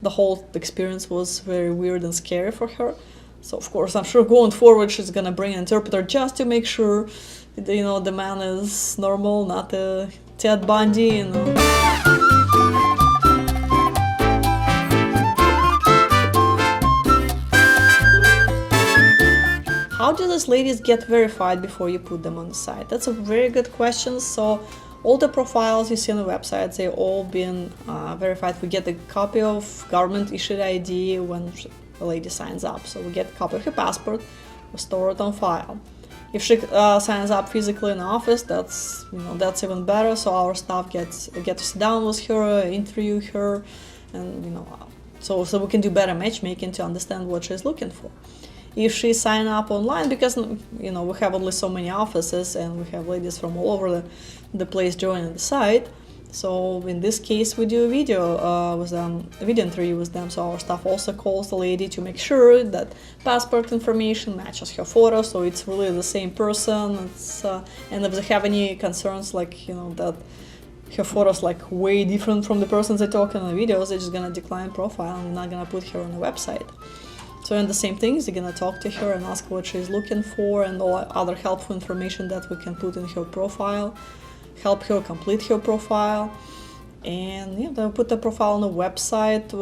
The whole experience was very weird and scary for her. So of course, I'm sure going forward, she's gonna bring an interpreter just to make sure, the man is normal, not a Ted Bundy, How do these ladies get verified before you put them on the site? That's a very good question. So all the profiles you see on the website, they've all been verified. We get a copy of government issued ID when the lady signs up. So we get a copy of her passport, we store it on file. If she signs up physically in the office, that's even better. So our staff get to sit down with her, interview her, and so we can do better matchmaking to understand what she's looking for. If she sign up online, because we have only so many offices and we have ladies from all over the place joining the site, so in this case we do a video interview with them. So our staff also calls the lady to make sure that passport information matches her photo, so it's really the same person. And if they have any concerns that her photos way different from the person they talk in the videos, they're just gonna decline profile and not gonna put her on the website. So in the same things, you're gonna talk to her and ask what she's looking for and all other helpful information that we can put in her profile, help her complete her profile, and they'll put the profile on the website.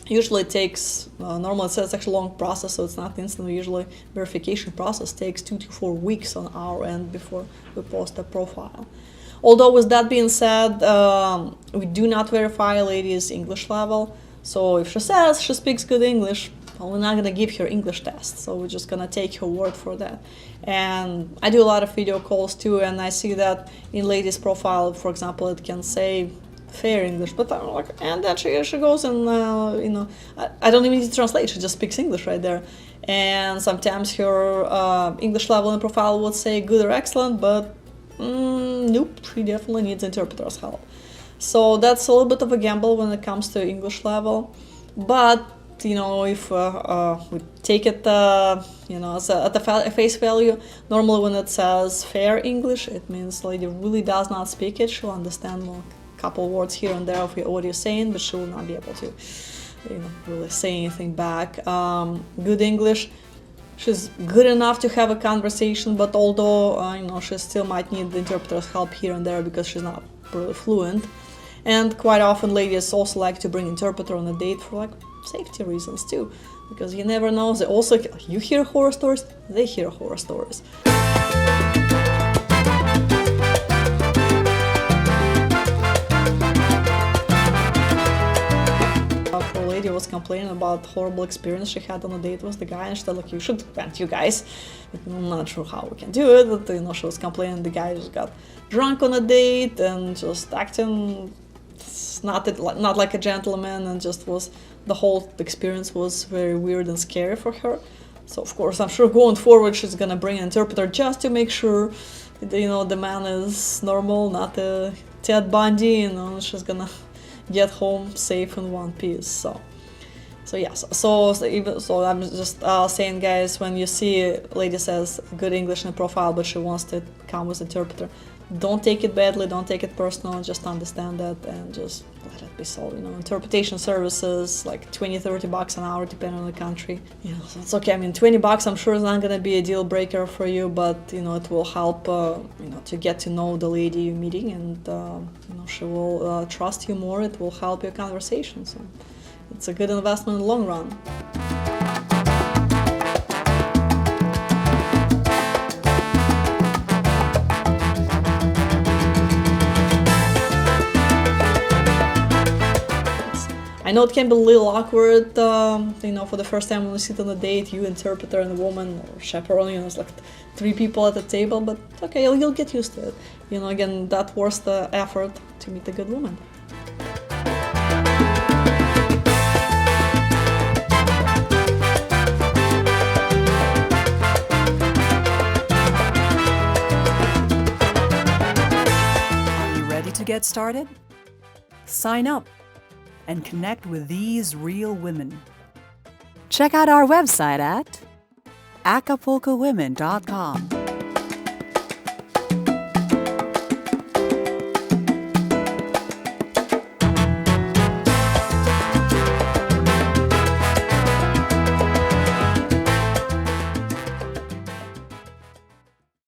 Usually it takes, normally it's actually a long process, so it's not instant. Usually verification process takes 2 to 4 weeks on our end before we post a profile. Although with that being said, we do not verify a lady's English level. So if she says she speaks good English, well, we're not gonna give her English test. So we're just gonna take her word for that. And I do a lot of video calls too, and I see that in ladies' profile, for example, it can say fair English, but I'm like, and then she goes and I don't even need to translate. She just speaks English right there. And sometimes her English level in profile would say good or excellent, but nope, she definitely needs interpreter's help. So that's a little bit of a gamble when it comes to English level, but if we take it as at face value, normally when it says fair English, it means the lady really does not speak it. She'll understand a couple words here and there of what you're saying, but she will not be able to really say anything back. Good English, she's good enough to have a conversation, but although she still might need the interpreter's help here and there because she's not really fluent. And quite often ladies also like to bring interpreter on a date for safety reasons too, because you never know. They also, you hear horror stories, they hear horror stories. A lady was complaining about horrible experience she had on a date with the guy, and she said, you should vent, you guys. I'm not sure how we can do it, but she was complaining the guy just got drunk on a date and just acting not like a gentleman, and the whole experience was very weird and scary for her. So of course, I'm sure going forward, she's gonna bring an interpreter just to make sure, the man is normal, not a Ted Bundy, she's gonna get home safe in one piece. So yes. So I'm just saying, guys, when you see a lady says good English in the profile, but she wants to come with interpreter, don't take it badly, don't take it personal, just understand that and just let it be solved. Interpretation services like $20-30 an hour depending on the country. So it's okay. I mean, $20 I'm sure is not gonna be a deal breaker for you, but it will help to get to know the lady you're meeting, and she will trust you more. It will help your conversation. So it's a good investment in the long run. I know it can be a little awkward, for the first time when you sit on a date, you, interpreter, and a woman, or chaperone, it's like 3 people at the table, but okay, you'll get used to it. Again, that worth the effort to meet a good woman. Are you ready to get started? Sign up and connect with these real women. Check out our website at acapulcowomen.com.